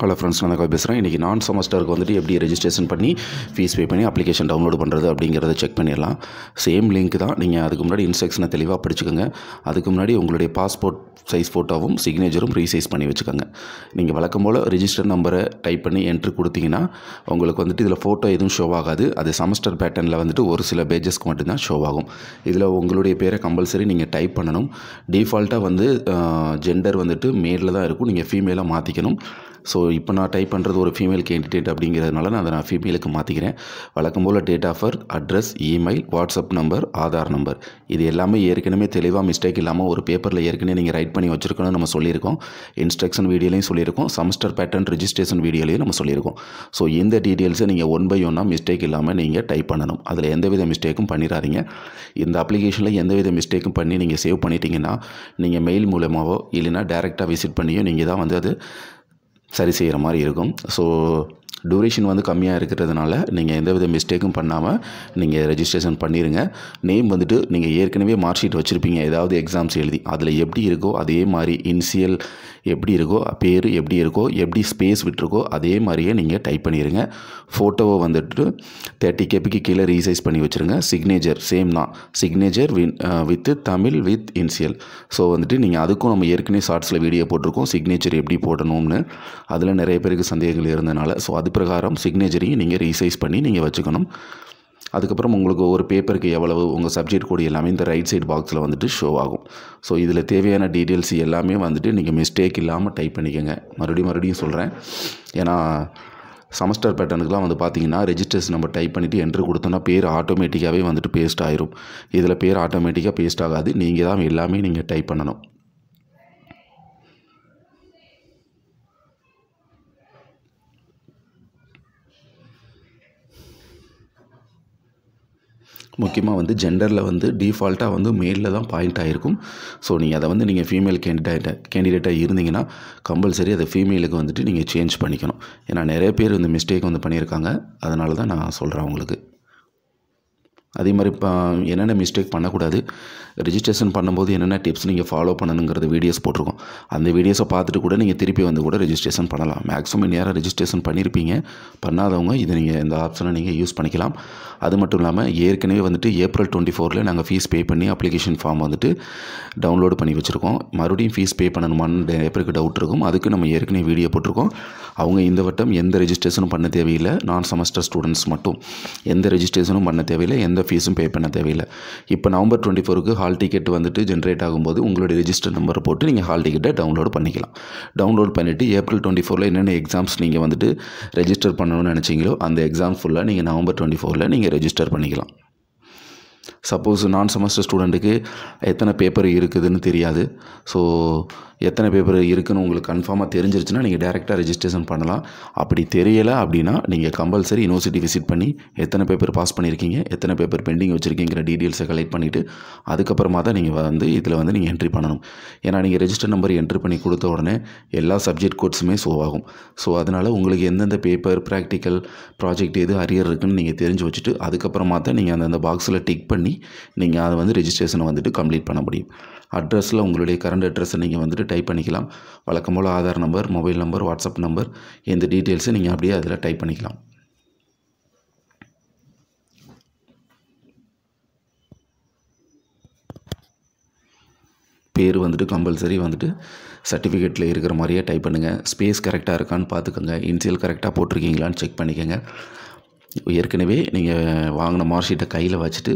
Hello friends, நான் தான் பேசுகிறேன். இன்றைக்கி நான் செமஸ்டருக்கு வந்துட்டு எப்படி ரெஜிஸ்ட்ரேஷன் பண்ணி ஃபீஸ் பே பண்ணி அப்ளிகேஷன் டவுன்லோட் பண்ணுறது அப்படிங்கிறத செக் பண்ணிடலாம். சேம் லிங்க் தான். நீங்கள் அதுக்கு முன்னாடி இன்ஸ்ட்ரக்ஷனை தெளிவாக படிச்சுக்கோங்க. அதுக்கு முன்னாடி உங்களுடைய பாஸ்போர்ட் சைஸ் ஃபோட்டோவும் சிக்னேச்சரும் ரீசைஸ் பண்ணி வச்சுக்கோங்க. நீங்கள் வழக்கம் போல் ரிஜிஸ்டர் நம்பரை டைப் பண்ணி என்ட்ரு கொடுத்தீங்கன்னா உங்களுக்கு வந்துட்டு இதில் ஃபோட்டோ எதுவும் ஷோ ஆகாது. அது செமஸ்டர் பேட்டர்னில் வந்துட்டு ஒரு சில பேஜஸ்க்கு மட்டும்தான் ஷோ ஆகும். இதில் உங்களுடைய பேரை கம்பல்சரி நீங்கள் டைப் பண்ணணும். டிஃபால்ட்டாக வந்து ஜெண்டர் வந்துட்டு மேலில் தான் இருக்கும். நீங்கள் ஃபீமேலாக மாற்றிக்கணும். ஸோ இப்போ நான் டைப் பண்ணுறது ஒரு ஃபீமேல் கேண்டிடேட் அப்படிங்கிறதுனால நான் அதை ஃபீமேலுக்கு மாற்றிக்கிறேன். வழக்கம் போல் date of birth, address, email, WhatsApp number, Aadhaar number, இது எல்லாமே ஏற்கனவே தெளிவாக மிஸ்டேக் இல்லாமல் ஒரு பேப்பரில் ஏற்கனவே நீங்கள் ரைட் பண்ணி வச்சுருக்கணும்னு நம்ம சொல்லியிருக்கோம். இன்ஸ்ட்ரக்ஷன் வீடியோலையும் சொல்லியிருக்கோம். செமஸ்டர் பேட்டர்ன் ரிஜிஸ்ட்ரேஷன் வீடியோலையும் நம்ம சொல்லியிருக்கோம். ஸோ இந்த டீட்டெயில்ஸை நீங்கள் ஒன் பை ஒன்னாக மிஸ்டேக் இல்லாமல் நீங்கள் டைப் பண்ணணும். அதில் எந்தவித மிஸ்டேக்கும் பண்ணிடாதீங்க. இந்த அப்ளிகேஷனில் எந்தவித மிஸ்டேக்கும் பண்ணி நீங்கள் சேவ் பண்ணிட்டீங்கன்னா நீங்கள் மெயில் மூலமாகவோ இல்லைனா டேரெக்டாக விசிட் பண்ணியோ நீங்கள் தான் வந்து அது சரி செய்கிற மாதிரி இருக்கும். ஸோ டூரேஷன் வந்து கம்மியாக இருக்கிறதுனால நீங்கள் எந்தவித மிஸ்டேக்கும் பண்ணாமல் நீங்கள் ரெஜிஸ்ட்ரேஷன் பண்ணிடுங்க. நேம் வந்துட்டு நீங்கள் ஏற்கனவே மார்க் ஷீட் வச்சுருப்பீங்க, ஏதாவது எக்ஸாம்ஸ் எழுதி, அதில் எப்படி இருக்கோ அதே மாதிரி இனிஷியல் எப்படி இருக்கோ, பேர் எப்படி இருக்கோ, எப்படி ஸ்பேஸ் விட்டுருக்கோ அதே மாதிரியே நீங்கள் டைப் பண்ணிடுங்க. ஃபோட்டோவை வந்துட்டு 30 கேபிக்கு கீழே ரீசைஸ் பண்ணி வச்சுருங்க. சிக்னேச்சர் சேம் தான். Signature with Tamil with initial. So வந்துட்டு நீங்கள் அதுக்கும் நம்ம ஏற்கனவே ஷார்ட்ஸில் வீடியோ போட்டிருக்கோம் சிக்னேச்சர் எப்படி போடணும்னு. அதில் நிறைய பேருக்கு சந்தேகங்கள் இருந்தனால ஸோ அது பிரகாரம் சிக்னேச்சரையும் நீங்கள் ரீசைஸ் பண்ணி நீங்கள் வச்சுக்கணும். அதுக்கப்புறம் உங்களுக்கு ஒரு பேப்பருக்கு எவ்வளவு உங்கள் சப்ஜெக்ட் கோடு எல்லாமே இந்த ரைட் சைடு பாக்ஸில் வந்துட்டு ஷோ ஆகும். ஸோ இதில் தேவையான டீட்டெயில்ஸ் எல்லாமே வந்துட்டு நீங்கள் மிஸ்டேக் இல்லாமல் டைப் பண்ணிக்கோங்க. மறுபடியும் சொல்கிறேன். ஏன்னா செமஸ்டர் பேட்டர்னுக்குலாம் வந்து பார்த்தீங்கன்னா ரெஜிஸ்ட்ரேஷன் நம்ம டைப் பண்ணிவிட்டு என்ட்ரு கொடுத்தோன்னா பேர் ஆட்டோமேட்டிக்காகவே வந்துட்டு பேஸ்ட் ஆயிரும். இதில் பேர் ஆட்டோமேட்டிக்காக பேஸ்ட் ஆகாது. நீங்கள் தான் எல்லாமே நீங்கள் டைப் பண்ணணும். முக்கியமாக வந்து ஜெண்டரில் வந்து டிஃபால்ட்டாக வந்து மேலில் தான் பாயிண்ட் ஆகிருக்கும். ஸோ நீங்கள் அதை வந்து நீங்கள் ஃபீமேல் கேண்டிடேட்டாக இருந்தீங்கன்னா கம்பல்சரி அதை ஃபீமேலுக்கு வந்துட்டு நீங்கள் சேஞ்ச் பண்ணிக்கணும். ஏன்னா நிறைய பேர் இந்த மிஸ்டேக் வந்து பண்ணியிருக்காங்க. அதனால தான் நான் சொல்கிறேன் உங்களுக்கு. அதே மாதிரி இப்போ என்னென்ன மிஸ்டேக் பண்ணக்கூடாது, ரெஜிஸ்ட்ரேஷன் பண்ணும்போது என்னென்ன டிப்ஸ் நீங்கள் ஃபாலோ பண்ணணுங்கிறது வீடியோஸ் போட்டிருக்கோம். அந்த வீடியோஸை பார்த்துட்டு கூட நீங்கள் திருப்பி வந்து கூட ரெஜிஸ்ட்ரேஷன் பண்ணலாம். மேக்ஸிமம் நேரம் ரெஜிஸ்ட்ரேஷன் பண்ணியிருப்பீங்க. பண்ணாதவங்க இதை நீங்கள் இந்த ஆப்ஷனை நீங்கள் யூஸ் பண்ணிக்கலாம். அது மட்டும் இல்லாமல் ஏற்கனவே வந்துட்டு April 24 நாங்கள் ஃபீஸ் பே பண்ணி அப்ளிகேஷன் ஃபார்ம் வந்துட்டு டவுன்லோடு பண்ணி வச்சுருக்கோம். மறுபடியும் ஃபீஸ் பே பண்ணணுமான்னு நிறைய பேருக்கு டவுட் இருக்கும். அதுக்கு நம்ம ஏற்கனவே வீடியோ போட்டிருக்கோம். அவங்க இந்த வட்டம் எந்த ரெஜிஸ்ட்ரேஷனும் பண்ண தேவையில்லை. நான் செமஸ்டர் ஸ்டூடெண்ட்ஸ் மட்டும் எந்த ரெஜிஸ்ட்ரேஷனும் பண்ண தேவையில்லை, எந்த ஃபீஸும் பே பண்ண தேவையில்லை. இப்போ November 24 ஹால் டிக்கெட் வந்துட்டு ஜென்ரேட் ஆகும்போது உங்களுடைய ரெஜிஸ்டர் நம்பரை போட்டு நீங்கள் ஹால் டிக்கெட்டை டவுன்லோட் பண்ணிக்கலாம். டவுன்லோட் பண்ணிவிட்டு April 24 என்னென்ன எக்ஸாம்ஸ் நீங்கள் வந்துட்டு ரெஜிஸ்டர் பண்ணணும்னு நினச்சிங்களோ அந்த எக்ஸாம் ஃபுல்லாக நீங்கள் November 24 நீங்கள் ரெஜிஸ்டர் பண்ணிக்கலாம். சப்போஸ் நான் செமஸ்டர் ஸ்டூடெண்ட்டுக்கு எத்தனை பேப்பர் இருக்குதுன்னு தெரியாது. ஸோ எத்தனை பேப்பர் இருக்குதுன்னு உங்களுக்கு கன்ஃபார்மாக தெரிஞ்சிருச்சுன்னா நீங்கள் டேரெக்டாக ரெஜிஸ்ட்ரேஷன் பண்ணலாம். அப்படி தெரியலை அப்படின்னா நீங்கள் கம்பல்சரி யூனிவர்சிட்டி விசிட் பண்ணி எத்தனை பேப்பர் பாஸ் பண்ணியிருக்கீங்க, எத்தனை பேப்பர் பெண்டிங் வச்சுருக்கீங்கிற டீட்டெயில்ஸை கலெக்ட் பண்ணிவிட்டு அதுக்கப்புறமா தான் நீங்கள் வந்து இதில் வந்து நீங்கள் என்ட்ரி பண்ணணும். ஏன்னா நீங்கள் ரெஜிஸ்டர் நம்பர் என்ட்ரி பண்ணி கொடுத்த உடனே எல்லா சப்ஜெக்ட் கோட்ஸுமே ஷோ ஆகும். ஸோ அதனால் உங்களுக்கு எந்தெந்த பேப்பர், ப்ராக்டிக்கல், ப்ராஜெக்ட் எது அரியர் இருக்குதுன்னு நீங்கள் தெரிஞ்சு வச்சுட்டு அதுக்கப்புறமா தான் நீங்கள் அந்த பாக்ஸில் டிக் பண்ணி நீங்கள் அதை வந்து ரெஜிஸ்ட்ரேஷனை வந்துட்டு கம்ப்ளீட் பண்ண முடியும். அட்ரஸில் உங்களுடைய கரண்ட் அட்ரஸை நீங்கள் வந்துட்டு டைப் பண்ணிக்கலாம். வழக்கம் போல் Aadhaar number, mobile number, WhatsApp number, எந்த டீட்டெயில்ஸை நீங்கள் அப்படியே அதில் டைப் பண்ணிக்கலாம். பேர் வந்துட்டு கம்பல்சரி வந்துட்டு சர்டிஃபிகேட்டில் இருக்கிற மாதிரியே டைப் பண்ணுங்கள். ஸ்பேஸ் கரெக்டாக இருக்கான்னு பார்த்துக்கோங்க. இனிஷியல் கரெக்டாக போட்டிருக்கீங்களான்னு செக் பண்ணிக்கோங்க. ஏற்கனவே நீங்கள் வாங்கின மார்க் ஷீட்டை கையில் வச்சுட்டு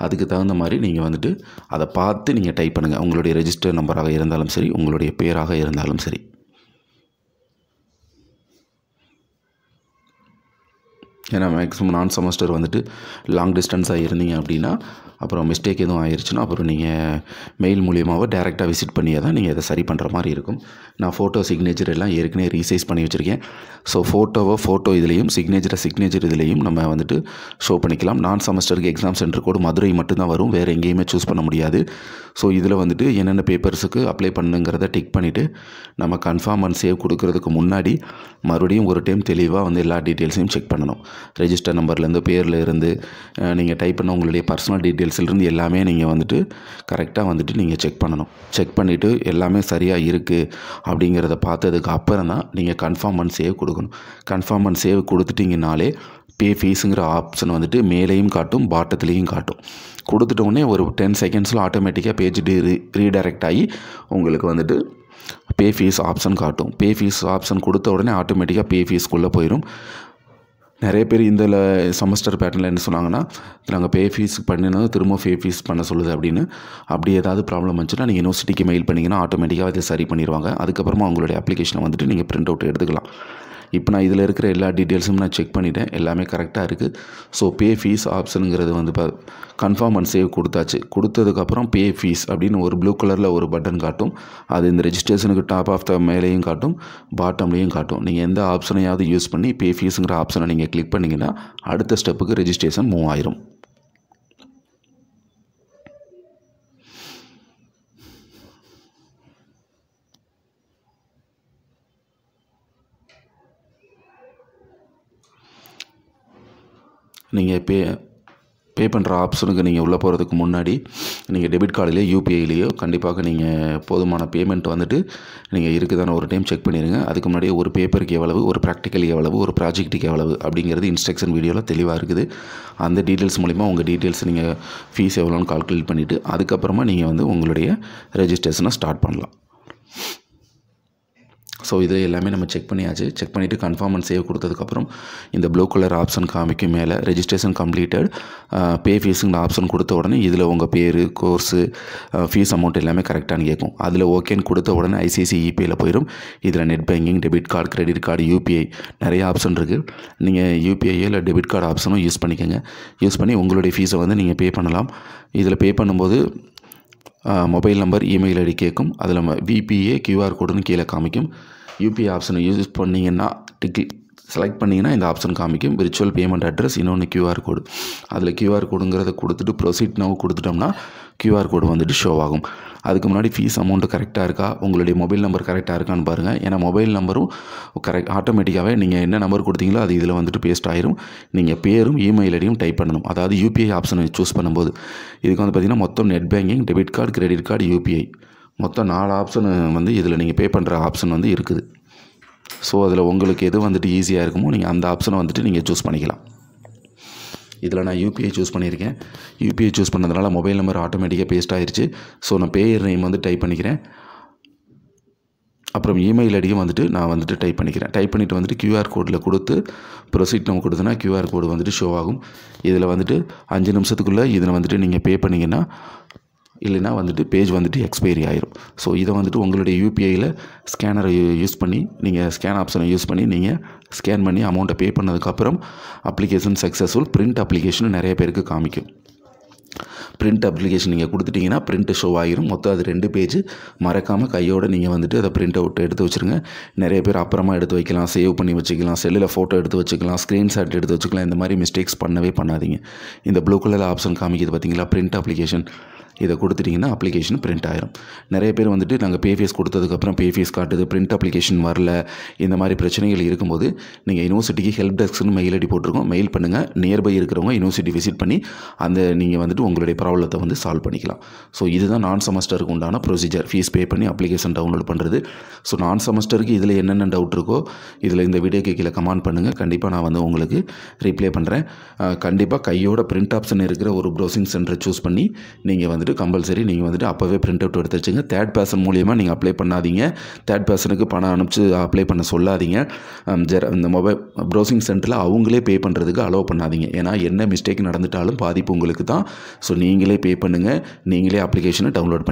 அதுக்கு தகுந்த மாதிரி நீங்கள் வந்துட்டு அதை பார்த்து நீங்கள் டைப் பண்ணுங்கள். உங்களுடைய ரெஜிஸ்டர் நம்பராக இருந்தாலும் சரி, உங்களுடைய பேராக இருந்தாலும் சரி. ஏன்னா மேக்ஸிமம் நான் செமஸ்டர் வந்துட்டு லாங் டிஸ்டன்ஸாக இருந்தீங்க அப்படின்னா அப்புறம் மிஸ்டேக் எதுவும் ஆயிடுச்சுன்னா அப்புறம் நீங்கள் மெயில் மூலியமாக டேரெக்டாக விசிட் பண்ணியே தான் நீங்கள் அதை சரி பண்ணுற மாதிரி இருக்கும். நான் ஃபோட்டோ, சிக்னேச்சர் எல்லாம் ஏற்கனவே ரீசைஸ் பண்ணி வச்சுருக்கேன். ஸோ ஃபோட்டோ இதுலேயும் சிக்னேச்சர் இதுலேயும் நம்ம வந்துட்டு ஷோ பண்ணிக்கலாம். நான் செமஸ்டருக்கு எக்ஸாம் சென்டர் கோடு மதுரை மட்டும்தான் வரும், வேறு எங்கேயுமே சூஸ் பண்ண முடியாது. ஸோ இதில் வந்துட்டு என்னென்ன பேப்பர்ஸுக்கு அப்ளை பண்ணுங்கிறத டிக் பண்ணிவிட்டு நம்ம கன்ஃபார்ம் அண்ட் சேவ் கொடுக்கறதுக்கு முன்னாடி மறுபடியும் ஒரு டைம் தெளிவாக வந்து எல்லா டீட்டெயில்ஸையும் செக் பண்ணணும். ரெஜிஸ்டர் நம்பர்லேருந்து, பேரில் இருந்து, நீங்கள் டைப் பண்ண உங்களுடைய பர்சனல் டீட்டெயில்ஸ் டீட்டெயில்ஸ்லேருந்து எல்லாமே நீங்கள் வந்துட்டு கரெக்டாக வந்துட்டு நீங்கள் செக் பண்ணணும். செக் பண்ணிவிட்டு எல்லாமே சரியாக இருக்குது அப்படிங்கிறத பார்த்ததுக்கு அப்புறம் தான் நீங்கள் கன்ஃபார்ம் அண்ட் சேவ் கொடுக்கணும். கன்ஃபார்ம் அண்ட் சேவ் கொடுத்துட்டிங்கனாலே பே ஃபீஸுங்கிற ஆப்ஷன் வந்துட்டு மேலேயும் காட்டும், பாட்டத்துலேயும் காட்டும். கொடுத்துட்டோடனே ஒரு 10 செகண்ட்ஸில் ஆட்டோமேட்டிக்காக பேஜ் ரீடைரக்ட் ஆகி உங்களுக்கு வந்துட்டு பே ஃபீஸ் ஆப்ஷன் காட்டும். பே ஃபீஸ் ஆப்ஷன் கொடுத்த உடனே ஆட்டோமேட்டிக்காக பே ஃபீஸ்க்குள்ளே போயிடும். நிறைய பேர் இந்த செமஸ்டர் பேட்டர்னில் என்ன சொன்னாங்கன்னா, நாங்கள் பே ஃபீஸ் பண்ணினது திரும்ப பே ஃபீஸ் பண்ண சொல்லுது அப்படின்னு. அப்படி ஏதாவது ப்ராப்ளம் வந்துச்சுன்னா நீங்கள் யூனிவர்சிட்டிக்கு மெயில் பண்ணிங்கன்னா ஆட்டோமேட்டிக்காக அதை சரி பண்ணிடுவாங்க. அதுக்கப்புறமா உங்களுடைய அப்ளிகேஷனை வந்துட்டு நீங்கள் பிரிண்ட் அவுட் எடுத்துக்கலாம். இப்போ நான் இதில் இருக்கிற எல்லா டீட்டெயில்ஸும் நான் செக் பண்ணிட்டேன், எல்லாமே கரெக்டாக இருக்குது. ஸோ பே ஃபீஸ் ஆப்ஷனுங்கிறது வந்து கன்ஃபார்ம் அண்ட் சேவ் கொடுத்தாச்சு. கொடுத்ததுக்கப்புறம் பே ஃபீஸ் அப்படின்னு ஒரு ப்ளூ கலரில் ஒரு பட்டன் காட்டும். அது இந்த ரெஜிஸ்ட்ரேஷனுக்கு டாப் ஆஃப் த மேலேயும் காட்டும், பாட்டம்லேயும் காட்டும். நீங்கள் எந்த ஆப்ஷனையாவது யூஸ் பண்ணி பே ஃபீஸுங்கிற ஆப்ஷனை நீங்கள் கிளிக் பண்ணிங்கன்னா அடுத்த ஸ்டெப்புக்கு ரெஜிஸ்ட்ரேஷன் மூவ் ஆயிரும். நீங்கள் பே பண்ணுற ஆப்ஷனுக்கு நீங்கள் உள்ளே போகிறதுக்கு முன்னாடி நீங்கள் டெபிட் கார்டுலேயோ யூபிஐலேயோ கண்டிப்பாக நீங்கள் போதுமான பேமெண்ட் வந்துட்டு நீங்கள் இருக்குதான ஒரு டைம் செக் பண்ணிடுங்க. அதுக்கு முன்னாடியே ஒரு பேப்பருக்கு எவ்வளவு, ஒரு ப்ராக்டிக்கல் எவ்வளவு, ஒரு ப்ராஜெக்ட்டுக்கு எவ்வளவு அப்படிங்கிறது இன்ஸ்ட்ரக்ஷன் வீடியோவில் தெளிவாக இருக்குது. அந்த டீட்டெயில்ஸ் மூலிமா உங்கள் டீட்டெயில்ஸ் நீங்கள் ஃபீஸ் எவ்வளோன்னு கால்குலேட் பண்ணிவிட்டு அதுக்கப்புறமா நீங்கள் வந்து உங்களுடைய ரெஜிஸ்ட்ரேஷனை ஸ்டார்ட் பண்ணலாம். ஸோ இது எல்லாமே நம்ம செக் பண்ணியாச்சு. செக் பண்ணிவிட்டு கன்ஃபார்ம் அண்ட் சேவ் கொடுத்ததுக்கப்புறம் இந்த ப்ளூ கலர் ஆப்ஷன் காமிக்கும் மேலே ரெஜிஸ்ட்ரேஷன் கம்ப்ளீட்டட் பே ஃபீஸுங்கிற ஆப்ஷன் கொடுத்த உடனே இதில் உங்கள் பேர், கோர்ஸு, ஃபீஸ் அமௌண்ட் எல்லாமே கரெக்டானு கேட்கும். அதில் ஓகேன்னு கொடுத்த உடனே ஐசிஐசிஐ இபிஐயில் போயிடும். இதில் net banking, debit card, credit card, UPI நிறைய ஆப்ஷன் இருக்குது. நீங்கள் யூபிஐ இல்லை டெபிட் கார்டு ஆப்ஷனும் யூஸ் பண்ணிக்கோங்க. யூஸ் பண்ணி உங்களுடைய ஃபீஸை வந்து நீங்கள் பே பண்ணலாம். இதில் பே பண்ணும்போது மொபைல் நம்பர், இமெயில் ஐடி கேட்கும். அதில் விபிஏ QR கோடுன்னு கீழே காமிக்கும். யூபிஐ ஆப்ஷனை யூஸ் பண்ணிங்கன்னா செலக்ட் பண்ணிங்கன்னா இந்த ஆப்ஷன் காமிக்கும். விர்ச்சுவல் பேமெண்ட் அட்ரஸ், இன்னொன்று QR கோடு. அதில் QR கோடுங்கிறத கொடுத்துட்டு ப்ரொசீட் நவ் கொடுத்துட்டோம்னா QR கோடு வந்துட்டு ஷோ ஆகும். அதுக்கு முன்னாடி ஃபீஸ் அமௌண்ட்டு கரெக்டாக இருக்கா, உங்களுடைய மொபைல் நம்பர் கரெக்டாக இருக்கான்னு பாருங்கள். ஏன்னா மொபைல் நம்பரும் ஆட்டோமேட்டிக்காகவே நீங்கள் என்ன நம்பர் கொடுத்தீங்களோ அது இதில் வந்துட்டு பேஸ்ட் ஆயிரும். நீங்கள் பேரும் இமெயில் ஐடியும் டைப் பண்ணணும். அதாவது யூபிஐ ஆப்ஷனை சூஸ் பண்ணும்போது இதுக்கு வந்து பார்த்திங்கன்னா மொத்தம் net banking, debit card, credit card, UPI மொத்தம் 4 ஆப்ஷன் வந்து இதில் நீங்கள் பே பண்ணுற ஆப்ஷன் வந்து இருக்குது. ஸோ அதில் உங்களுக்கு எது வந்துட்டு ஈஸியாக இருக்குமோ நீங்கள் அந்த ஆப்ஷனை வந்துட்டு நீங்கள் சூஸ் பண்ணிக்கலாம். இதில் நான் யூபிஐ சூஸ் பண்ணியிருக்கேன். யூபிஐ சூஸ் பண்ணதுனால மொபைல் நம்பர் ஆட்டோமேட்டிக்காக பேஸ்ட் ஆயிடுச்சு. ஸோ நான் பேயர் நேம் வந்து டைப் பண்ணிக்கிறேன். அப்புறம் இமெயில் ஐடியும் வந்துட்டு நான் வந்துட்டு டைப் பண்ணிக்கிறேன். டைப் பண்ணிவிட்டு வந்துட்டு QR கோடில் கொடுத்து ப்ரொசீட் நம்ம கொடுத்தோன்னா QR கோடு வந்துட்டு ஷோ ஆகும். இதில் வந்துட்டு 5 நிமிஷத்துக்குள்ளே இதில் வந்துட்டு நீங்கள் பே பண்ணிங்கன்னா இல்லைனா வந்துட்டு பேஜ் வந்துட்டு எக்ஸ்பைரி ஆயிரும். ஸோ இதை வந்துட்டு உங்களுடைய யூபிஐயில் ஸ்கேனரை யூஸ் பண்ணி நீங்கள் ஸ்கேன் ஆப்ஷனை யூஸ் பண்ணி நீங்கள் ஸ்கேன் பண்ணி அமௌண்ட்டை பே பண்ணதுக்கப்புறம் அப்ளிகேஷன் சக்ஸஸ்ஃபுல் பிரிண்ட் அப்ளிகேஷன் நிறைய பேருக்கு காமிக்கும். பிரிண்ட் அப்ளிகேஷன் நீங்கள் கொடுத்துட்டிங்கன்னா பிரிண்ட் ஷோ ஆகிரும். மொத்தம் அது 2 பேஜ். மறக்காமல் கையோடு நீங்கள் வந்துட்டு அதை பிரிண்ட் அவுட் எடுத்து வச்சுருங்க. நிறைய பேர் அப்புறமா எடுத்து வைக்கலாம், சேவ் பண்ணி வச்சுக்கலாம், செல்லில் ஃபோட்டோ எடுத்து வச்சுக்கலாம், ஸ்க்ரீன்ஷாட் எடுத்து வச்சுக்கலாம். இந்த மாதிரி மிஸ்டேக்ஸ் பண்ணவே பண்ணாதீங்க. இந்த ப்ளூ கலர் ஆப்ஷன் காமிக்குது பார்த்தீங்களா, பிரிண்ட் அப்ளிகேஷன், இதை கொடுத்துட்டிங்கன்னா அப்ளிகேஷன் பிரிண்ட் ஆயிரும். நிறைய பேர் வந்துட்டு நாங்கள் பே ஃபீஸ் கொடுத்ததுக்கப்புறம் பே ஃபீஸ் காட்டுது, பிரிண்ட் அப்ளிகேஷன் வரல, இந்த மாதிரி பிரச்சனைகள் இருக்கும்போது நீங்கள் யூனிவர்சிட்டிக்கு ஹெல்ப் டெஸ்க்னு மெயில் ஐடி போட்டிருக்கோம், மெயில் பண்ணுங்கள். நியர்பை இருக்கிறவங்க யூனிவர்சிட்டி விசிட் பண்ணி அந்த நீங்கள் வந்துட்டு உங்களுடைய ப்ராப்ளத்தை வந்து சால்வ் பண்ணிக்கலாம். ஸோ இதுதான் நான் செமஸ்டருக்கு உண்டான ப்ரொசீஜர். ஃபீஸ் பே பண்ணி அப்ளிகேஷன் டவுன்லோட் பண்ணுறது. ஸோ நான் செமஸ்டருக்கு இதில் என்னென்ன டவுட் இருக்கோ இதில் இந்த வீடியோக்கு கீழே கமெண்ட் பண்ணுங்கள். கண்டிப்பாக நான் வந்து உங்களுக்கு ரிப்ளை பண்ணுறேன். கண்டிப்பாக கையோட பிரிண்ட் ஆப்ஷன் இருக்கிற ஒரு ப்ரௌசிங் சென்டரை சூஸ் பண்ணி நீங்கள் வந்துட்டு கம்பல்சரி நீங்கள் வந்துட்டு அப்போவே பிரிண்ட் அவுட் எடுத்து வச்சுங்க. தேர்ட் பர்சன் மூலியமாக நீங்கள் அப்ளை பண்ணாதீங்க. தேர்ட் பர்சனுக்கு பணம் அனுப்பிச்சு அப்ளை பண்ண சொல்லாதீங்க. இந்த மொபைல் ப்ரௌசிங் சென்டரில் அவங்களே பே பண்ணுறதுக்கு அலோவ் பண்ணாதீங்க. ஏன்னா என்ன மிஸ்டேக் நடந்துட்டாலும் பாதிப்பு உங்களுக்கு தான். ஸோ நீங்களே பே பண்ணுங்கள், நீங்களே அப்ளிகேஷனை டவுன்லோட்